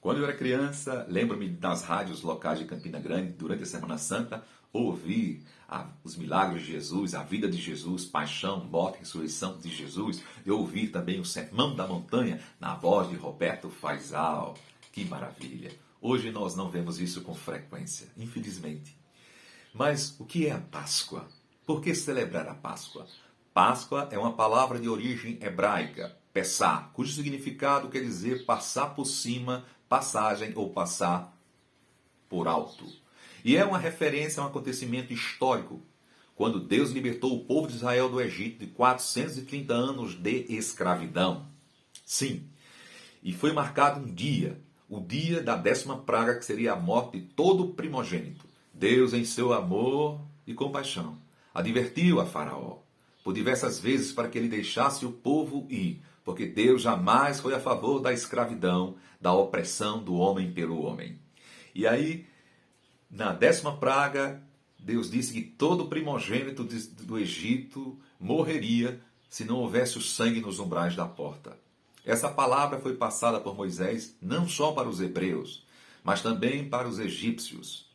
Quando eu era criança, lembro-me das rádios locais de Campina Grande, durante a Semana Santa, ouvir os milagres de Jesus, a vida de Jesus, paixão, morte e ressurreição de Jesus. Eu ouvi também o Sermão da Montanha na voz de Roberto Faisal. Que maravilha! Hoje nós não vemos isso com frequência, infelizmente. Mas o que é a Páscoa? Por que celebrar a Páscoa? Páscoa é uma palavra de origem hebraica, pessah, cujo significado quer dizer passar por cima, passagem ou passar por alto. E é uma referência a um acontecimento histórico, quando Deus libertou o povo de Israel do Egito de 430 anos de escravidão. Sim, e foi marcado um dia, o dia da 10ª praga, que seria a morte de todo o primogênito. Deus, em seu amor e compaixão, advertiu a Faraó por diversas vezes para que ele deixasse o povo ir, porque Deus jamais foi a favor da escravidão, da opressão do homem pelo homem. E aí, na 10ª praga, Deus disse que todo primogênito do Egito morreria se não houvesse o sangue nos umbrais da porta. Essa palavra foi passada por Moisés não só para os hebreus, mas também para os egípcios.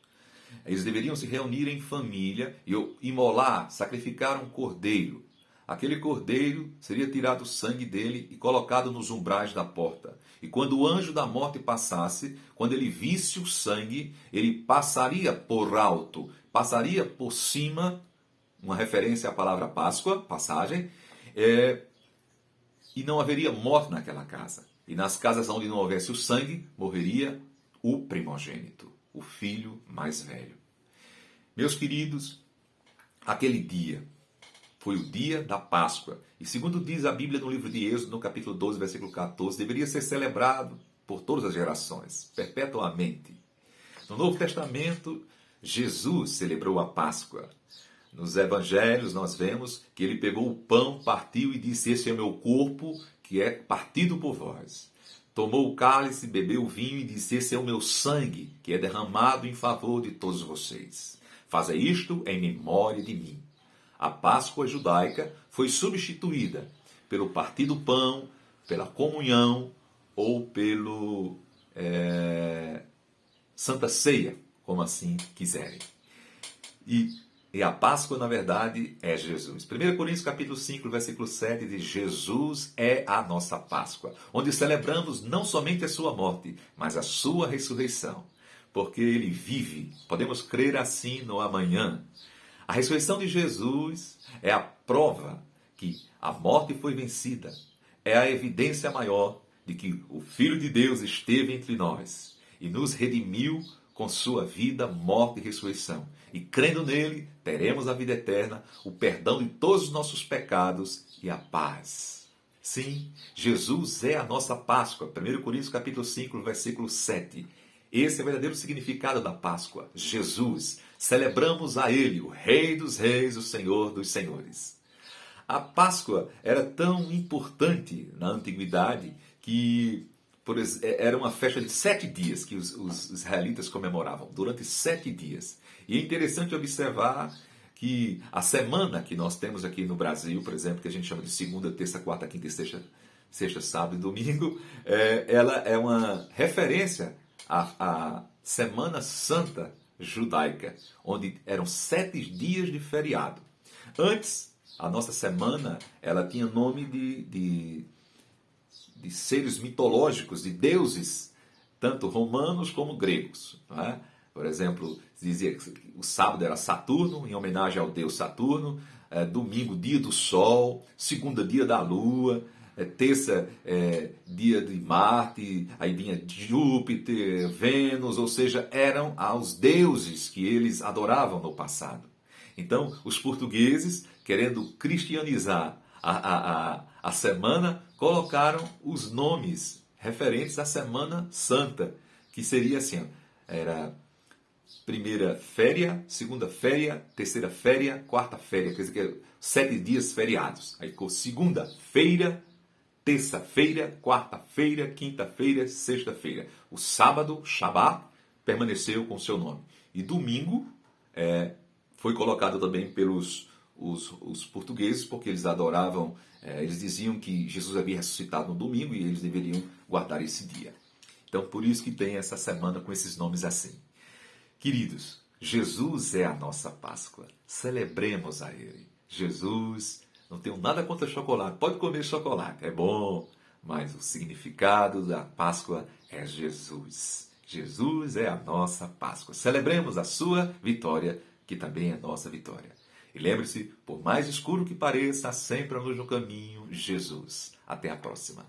Eles deveriam se reunir em família e imolar, sacrificar um cordeiro. Aquele cordeiro seria tirado o sangue dele e colocado nos umbrais da porta. E quando o anjo da morte passasse, quando ele visse o sangue, ele passaria por alto, passaria por cima, uma referência à palavra Páscoa, passagem, e não haveria morte naquela casa. E nas casas onde não houvesse o sangue, morreria o primogênito, o filho mais velho. Meus queridos, aquele dia foi o dia da Páscoa. E segundo diz a Bíblia no livro de Êxodo, no capítulo 12, versículo 14, deveria ser celebrado por todas as gerações, perpetuamente. No Novo Testamento, Jesus celebrou a Páscoa. Nos evangelhos nós vemos que ele pegou o pão, partiu e disse: "Esse é meu corpo, que é partido por vós." Tomou o cálice, bebeu o vinho e disse: "Esse é o meu sangue, que é derramado em favor de todos vocês. Fazei isto em memória de mim." A Páscoa judaica foi substituída pelo partir do pão, pela comunhão ou pelo Santa Ceia, como assim quiserem. E a Páscoa, na verdade, é Jesus. 1 Coríntios capítulo 5, versículo 7 diz: Jesus é a nossa Páscoa, onde celebramos não somente a sua morte, mas a sua ressurreição. Porque ele vive. Podemos crer assim no amanhã. A ressurreição de Jesus é a prova que a morte foi vencida. É a evidência maior de que o Filho de Deus esteve entre nós e nos redimiu com sua vida, morte e ressurreição. E crendo nele, teremos a vida eterna, o perdão de todos os nossos pecados e a paz. Sim, Jesus é a nossa Páscoa. 1 Coríntios capítulo 5, versículo 7. Esse é o verdadeiro significado da Páscoa. Jesus. Celebramos a ele, o Rei dos Reis, o Senhor dos Senhores. A Páscoa era tão importante na antiguidade que era uma festa de 7 dias que os israelitas comemoravam, durante 7 dias. E é interessante observar que a semana que nós temos aqui no Brasil, por exemplo, que a gente chama de segunda, terça, quarta, quinta e sexta, sábado e domingo, ela é uma referência à Semana Santa judaica, onde eram 7 dias de feriado. Antes, a nossa semana ela tinha nome de seres mitológicos, de deuses, tanto romanos como gregos. Não é? Por exemplo, dizia que o sábado era Saturno, em homenagem ao deus Saturno, domingo, dia do Sol, segunda, dia da Lua, terça, dia de Marte, aí vinha Júpiter, Vênus, ou seja, eram aos deuses que eles adoravam no passado. Então, os portugueses, querendo cristianizar a semana, colocaram os nomes referentes à Semana Santa, que seria assim, era primeira féria, segunda féria, terceira féria, quarta féria, quer dizer, 7 dias feriados. Aí ficou segunda-feira, terça-feira, quarta-feira, quinta-feira, sexta-feira. O sábado, Shabat, permaneceu com seu nome. E domingo foi colocado também pelos os portugueses, porque eles adoravam, eles diziam que Jesus havia ressuscitado no domingo e eles deveriam guardar esse dia. Então, por isso que tem essa semana com esses nomes assim. Queridos, Jesus é a nossa Páscoa. Celebremos a Ele. Jesus, não tenho nada contra chocolate. Pode comer chocolate, é bom. Mas o significado da Páscoa é Jesus. Jesus é a nossa Páscoa. Celebremos a sua vitória, que também é nossa vitória. E lembre-se, por mais escuro que pareça, há sempre a luz no caminho, Jesus. Até a próxima.